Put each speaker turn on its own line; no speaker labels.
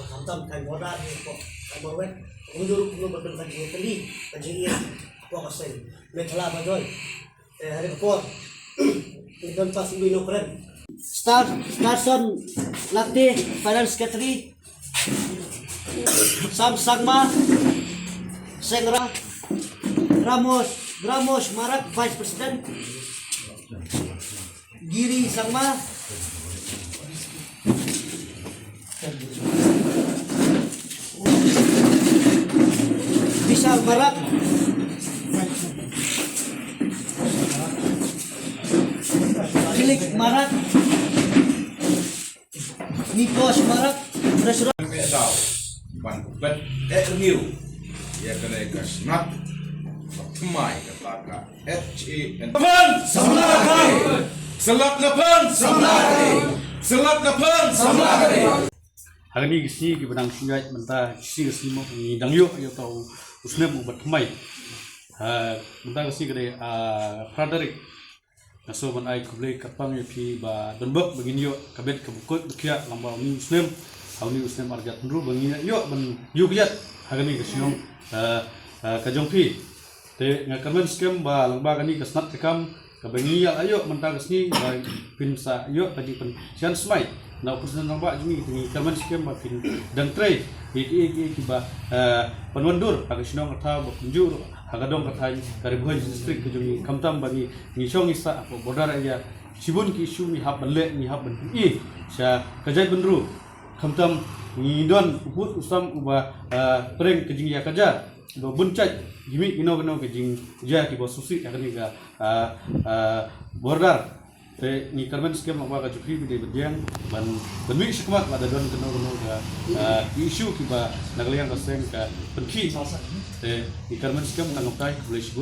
Hantam kay boda ni ko kay borwet mundur ko betul kan ni tadi kan iya ko kasay metla ba doy hari ko Idon pas bino keren Starson Lakti Finance Secretary Sam Sagma Sengra Ramos Marak Vice President Giri Sagma Bisal Marak Filik Marak Nikos Marak Treasurer
Mesau ban bet new ya kena kasnat Mai kataka HAN Salat napan
hari ini gisi di benang sungai mentah gisi gisi mau ngidang yuk ya tahu usne mau buat mai mentah gisi kere Frederick naso ban ai kublai kapang ya pi ba donbok begini yuk kabet kebukut bekia lambau ni usne ni usne arjat nuru begini yuk ban yuk yat hari ini gisi nong kajong pi te ngakamen skem ba lambang ni kesnat tekam kabengi ya ayo mentah gisi ba pinsa yuk tadi pen sian smai na urusan nambah ini tingi kaman skem makin dan trade iki kiba panwandur aga sinong kata bunjur aga dong kata dari buhan distrik kejungi kamtam bagi ni song isa apa bodar aja sibun ki isu ni hab belle ni hab ben sya kajai benru kamtam ni don uput usam uba preng kejungi ya kaja do buncaj gimi ino kejing ja ki bosusi akan ni ga bordar ni karmen skem apa kajukri bide berjang ban benwi sekmak ada don keno ga isu kiba nagliang kaseng ka penki ni karmen skem nangokai boleh sibun